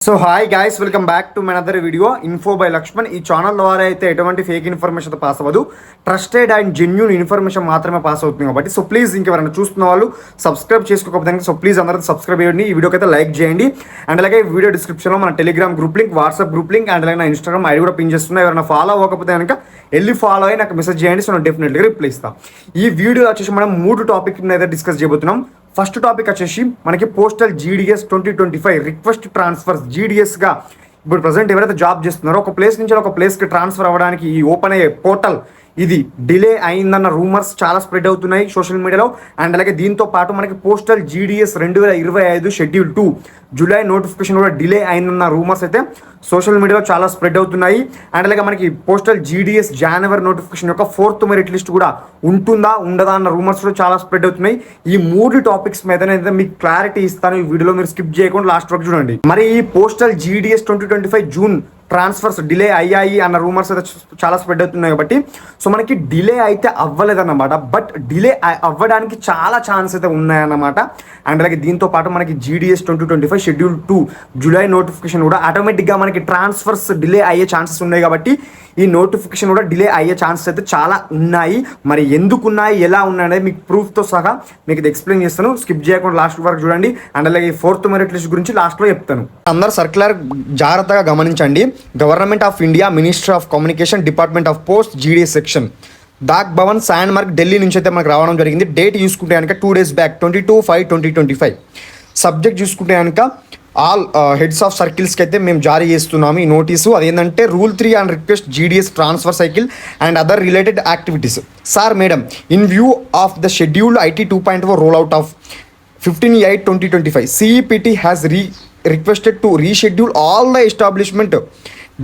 So hi guys, welcome back to my another video info by Lakshman. ఈ channel ద్వారా అయితే ఎటువంటి ఫేక్ ఇన్ఫర్మేషన్ పాస్ అవ్వదు, ట్రస్టెడ్ అండ్ జెన్యూన్ ఇన్ఫర్మేషన్ మాత్రమే pass అవుతుంది కాబట్టి సో ప్లీజ్ ఇంకెవరైనా చూస్తున్న వాళ్ళు సబ్స్క్రైబ్ చేసుకోకపోతే సో ప్లీజ్ అందరూ సబ్స్క్రైబ్ చేయండి, ఈ వీడియోకి అయితే లైక్ చేయండి. అండ్ అలాగే వీడియో డిస్క్రిప్షన్లో మన Telegram group link, WhatsApp group link and అలాగే నా ఇన్స్టాగ్రామ్ ఐడి కూడా పిన్ చేస్తున్నా. ఎవరైనా ఫాలో అవ్వకపోతే కనుక వెళ్ళి ఫాలో అయ్యి నాకు మెసేజ్ చేయండి, సో నేను డెఫినెట్గా రిప్లై ఇస్తాను. ఈ వీడియో వచ్చేసి మనం 3 టాపిక్ అయితే డిస్కస్ చేయబోతున్నాం. ఫస్ట్ టాపిక్ వచ్చేసి మనకి పోస్టల్ జీడిఎస్ 2025 రిక్వెస్ట్ ట్రాన్స్ఫర్స్ జీడిఎస్గా ఇప్పుడు ప్రజెంట్ ఎవరైతే జాబ్ చేస్తున్నారో ఒక ప్లేస్ నుంచి ఒక ప్లేస్కి ట్రాన్స్ఫర్ అవ్వడానికి ఈ ఓపెన్ అయ్యే పోర్టల్ ఇది డిలే అయిందన్న రూమర్స్ చాలా స్ప్రెడ్ అవుతున్నాయి సోషల్ మీడియాలో. అండ్ అలాగే దీంతో పాటు మనకి postal GDS 2025 schedule 2 July notification కూడా డిలే అయిందన్న రూమర్స్ అయితే సోషల్ మీడియాలో చాలా స్ప్రెడ్ అవుతున్నాయి. అండ్ అలాగే మనకి పోస్టల్ జీడిఎస్ జనవరి నోటిఫికేషన్ యొక్క 4th మెరిట్ లిస్ట్ కూడా ఉంటుందా ఉండదా అన్న రూమర్స్ కూడా చాలా స్ప్రెడ్ అవుతున్నాయి. ఈ 3 టాపిక్స్ మీద అయితే మీకు క్లారిటీ ఇస్తాను ఈ వీడియోలో, మీరు స్కిప్ చేయకుండా లాస్ట్ వరకు చూడండి. మరి ఈ postal GDS 2025 June transfers delay అయ్యాయి అన్న రూమర్స్ అయితే చాలా స్ప్రెడ్ అవుతున్నాయి కాబట్టి సో మనకి డిలే అయితే అవ్వలేదన్నమాట, బట్ డిలే అవ్వడానికి చాలా ఛాన్స్ అయితే ఉన్నాయన్నమాట. అండ్ అలాగే దీంతో పాటు మనకి జీడిఎస్ 2025 షెడ్యూల్ 2 జూలై నోటిఫికేషన్ కూడా ఆటోమేటిక్గా మనకి ట్రాన్స్ఫర్స్ డిలే అయ్యే ఛాన్సెస్ ఉన్నాయి కాబట్టి ఈ నోటిఫికేషన్ కూడా డిలే అయ్యే ఛాన్సెస్ అయితే చాలా ఉన్నాయి. మరి ఎందుకు ఉన్నాయి, ఎలా ఉన్నాయి అనేది మీకు ప్రూఫ్తో సహా మీకు ఇది ఎక్స్ప్లెయిన్ చేస్తాను. స్కిప్ చేయకుండా లాస్ట్ వరకు చూడండి. అండ్ అలాగే 4th మెరిట్ లిస్ట్ గురించి లాస్ట్లో చెప్తాను. అందరూ సర్క్యులర్ జాగ్రత్తగా గమనించండి. Government of India, ministry of communication, department of post, GDS section, Dak Bhavan, Sansad Marg, Delhi నుంచి అయితే మనకు రావడం జరిగింది. డేట్ చూసుకుంటే కనుక 2 days బ్యాక్ 22/5/2025. సబ్జెక్ట్ చూసుకుంటే కనుక ఆల్ హెడ్స్ ఆఫ్ సర్కిల్స్కి అయితే మేము జారీ చేస్తున్నాము ఈ నోటీసు. అదేంటంటే rule 3 and request GDS transfer cycle and other related activities. Sir madam, in view of the scheduled IT 2.0 roll out of 15/8/2025 CEPT has requested to reschedule all the establishment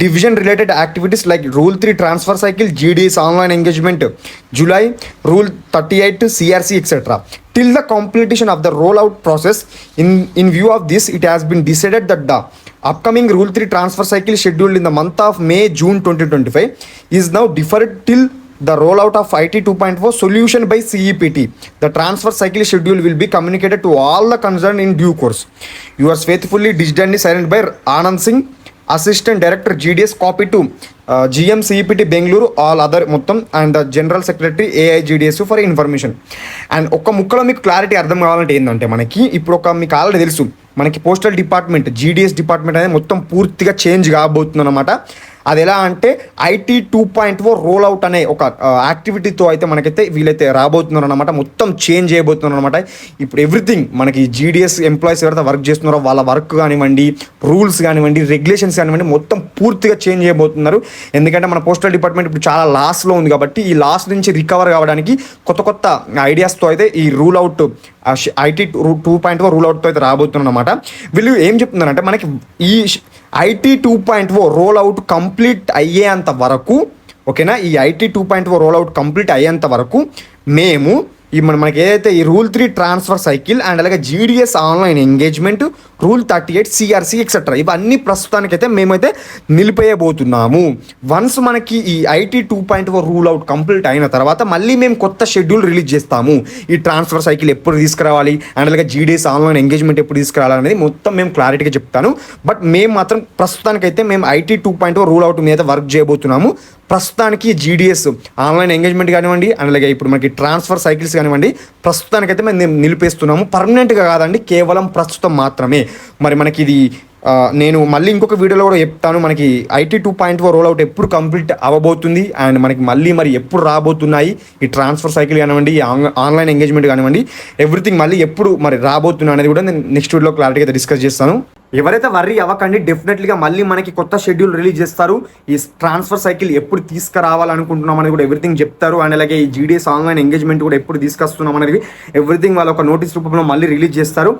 division related activities like rule 3 transfer cycle, GDS online engagement, July rule 38 CRC etc. till the completion of the rollout process. In view of this, it has been decided that the upcoming rule 3 transfer cycle scheduled in the month of May-June 2025 is now deferred till the rollout of IT 2.0 solution by CEPT. The transfer cycle schedule will be communicated to all the concerned in due course. Yours faithfully, digitally signed by Anand Singh, Assistant Director GDS, copy to GM CEPT Bengaluru, all other మొత్తం and the General Secretary AIGDS for information. And ఒక్క ముక్కలో మీకు clarity అర్థం కావాలంటే ఏంటంటే మనకి ఇప్పుడు మీకు ఆల్రెడీ తెలుసు మనకి పోస్టల్ డిపార్ట్మెంట్ జీడిఎస్ డిపార్ట్మెంట్ అనేది మొత్తం పూర్తిగా చేంజ్ కాబోతుంది అనమాట. అది ఎలా అంటే IT 2.0 రోల్ అవుట్ అనే ఒక యాక్టివిటీతో అయితే మనకైతే వీళ్ళైతే రాబోతున్నారు అనమాట, మొత్తం చేంజ్ చేయబోతున్నారు అనమాట. ఇప్పుడు ఎవ్రీథింగ్ మనకి జీడిఎస్ ఎంప్లాయీస్ ఎవరైతే వర్క్ చేస్తున్నారో వాళ్ళ వర్క్ కానివ్వండి, రూల్స్ కానివ్వండి, రెగ్యులేషన్స్ కానివ్వండి మొత్తం పూర్తిగా చేంజ్ చేయబోతున్నారు. ఎందుకంటే మన పోస్టల్ డిపార్ట్మెంట్ ఇప్పుడు చాలా లాస్లో ఉంది కాబట్టి ఈ లాస్ నుంచి రికవర్ కావడానికి కొత్త కొత్త ఐడియాస్తో అయితే ఈ రూల్ అవుట్ IT 2.0 రూల్ అవుట్తో అయితే రాబోతున్నారు అనమాట. వీళ్ళు ఏం చెప్తున్నారంటే మనకి ఈ IT 2.0 రోల్ అవుట్ కంప్లీట్ అయ్యేంత వరకు, ఓకేనా, ఈ IT 2.0 రోల్ అవుట్ కంప్లీట్ అయ్యేంత వరకు మేము మనకి ఏదైతే ఈ రూల్ 3 ట్రాన్స్ఫర్ సైకిల్ అండ్ అలాగే GDS online engagement, rule 38 CRC etcetera ఇవన్నీ ప్రస్తుతానికైతే మేమైతే నిలిపేయబోతున్నాము. వన్స్ మనకి ఈ IT 2.0 రూల్ అవుట్ కంప్లీట్ అయిన తర్వాత మళ్ళీ మేము కొత్త షెడ్యూల్ రిలీజ్ చేస్తాము. ఈ ట్రాన్స్ఫర్ సైకిల్ ఎప్పుడు తీసుకురావాలి అండ్ అలాగే జీడిఎస్ ఆన్లైన్ ఎంగేజ్మెంట్ ఎప్పుడు తీసుకురావాలి అనేది మొత్తం మేము క్లారిటీగా చెప్తాను. బట్ మేము మాత్రం ప్రస్తుతానికైతే మేము IT 2.0 రూల్ అవుట్ మీద వర్క్ చేయబోతున్నాము. ప్రస్తుతానికి జీడిఎస్ ఆన్లైన్ ఎంగేజ్మెంట్ కానివ్వండి అండ్ అలాగే ఇప్పుడు మనకి ట్రాన్స్ఫర్ సైకిల్స్ కానివ్వండి ప్రస్తుతానికైతే మేము నిలిపేస్తున్నాము. పర్మనెంట్గా కాదండి, కేవలం ప్రస్తుతం మాత్రమే. మరి మనకి ఇది నేను మళ్ళీ ఇంకొక వీడియోలో కూడా చెప్తాను మనకి IT 2.0 రోల్ అవుట్ ఎప్పుడు కంప్లీట్ అవ్వబోతుంది అండ్ మనకి మళ్ళీ ఎప్పుడు రాబోతున్నాయి ఈ ట్రాన్స్ఫర్ సైకిల్ కానివ్వండి, ఈ ఆన్లైన్ ఎంగేజ్మెంట్ కానివ్వండి, ఎవ్రీథింగ్ మళ్ళీ ఎప్పుడు మరి రాబోతున్నా అనేది కూడా నేను నెక్స్ట్ వీడియోలో క్లారిటీగా డిస్కస్ చేస్తాను. ఎవరైతే వర్రీ అవ్వకండి, డెఫినెట్లీగా మళ్ళీ మనకి కొత్త షెడ్యూల్ రిలీజ్ చేస్తారు. ఈ ట్రాన్స్ఫర్ సైకిల్ ఎప్పుడు తీసుకురావాలనుకుంటున్నాం అనేది కూడా ఎవ్రీథింగ్ చెప్తారు. అండ్ అలాగే ఈ జీడిఎస్ ఆన్లైన్ ఎంగేజ్మెంట్ కూడా ఎప్పుడు తీసుకొస్తున్నాం అనేది ఎవ్రీథింగ్ వాళ్ళు ఒక నోటీస్ రూపంలో మళ్ళీ రిలీజ్ చేస్తారు.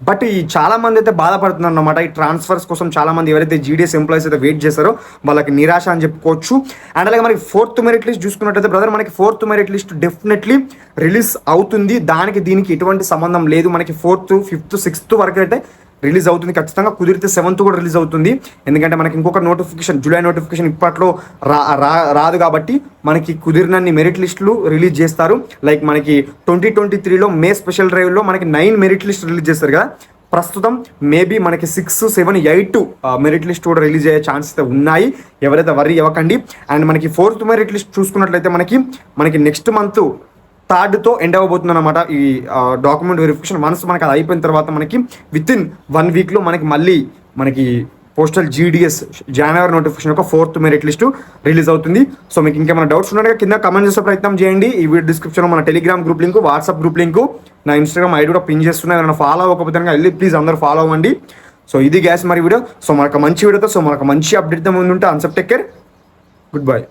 బట్ ఈ చాలా మంది అయితే బాధపడుతున్నారు అనమాట. ఈ ట్రాన్స్ఫర్స్ కోసం చాలా మంది ఎవరైతే జీడిఎస్ ఎంప్లాయీస్ అయితే వెయిట్ చేస్తారో వాళ్ళకి నిరాశ అని చెప్పుకోవచ్చు. అండ్ అలాగే మనకి 4th మెరిట్ లిస్ట్ చూసుకున్నట్టయితే బ్రదర్ మనకి 4th merit list definitely release అవుతుంది. దానికి దీనికి ఎటువంటి సంబంధం లేదు. మనకి 4th, 5th, 6th వరకు అయితే రిలీజ్ అవుతుంది ఖచ్చితంగా. కుదిరితే 7th కూడా రిలీజ్ అవుతుంది. ఎందుకంటే మనకి ఇంకొక నోటిఫికేషన్ జూలై నోటిఫికేషన్ ఇప్పట్లో రాదు కాబట్టి మనకి కుదిరినన్ని మెరిట్ లిస్టులు రిలీజ్ చేస్తారు. లైక్ మనకి 2023లో మే స్పెషల్ డ్రైవ్లో మనకి 9 మెరిట్ లిస్ట్ రిలీజ్ చేస్తారు కదా, ప్రస్తుతం మేబీ మనకి 6, 7, 8 మెరిట్ లిస్ట్ కూడా రిలీజ్ అయ్యే ఛాన్సెస్ అయితే ఉన్నాయి. ఎవరైతే వర్రీ అవ్వకండి. అండ్ మనకి 4th మెరిట్ లిస్ట్ చూసుకున్నట్లయితే మనకి నెక్స్ట్ మంత్ 3తో ఎండ్ అవ్వబోతుంది అనమాట. ఈ డాక్యుమెంట్ వెరిఫికేషన్ వన్స్ మనకి అది అయిపోయిన తర్వాత మనకి వితిన్ 1 వీక్లో మనకి పోస్టల్ GDS జనవరి నోటిఫికేషన్ యొక్క 4th మెరిట్ లిస్టు రిలీజ్ అవుతుంది. సో మీకు ఇంకేమైనా డౌట్స్ ఉన్నాయో కింద కమెంట్ చేసే ప్రయత్నం చేయండి. ఈ వీడియో డిస్క్రిప్షన్లో మన Telegram group link, WhatsApp group link, నా ఇన్స్టాగ్రామ్ ఐడి కూడా పిన్ చేస్తున్నా. ఏమైనా ఫాలో అవ్వకపోతే వెళ్ళి ప్లీజ్ అందరూ ఫాలో అవ్వండి. సో ఇది గ్యాస్ మరి వీడియో. సో మనకు మంచి వీడియోతో మనకు మంచి అప్డేట్తో ముందుంటే అన్సెప్ టేక్ కేర్, గుడ్ బై.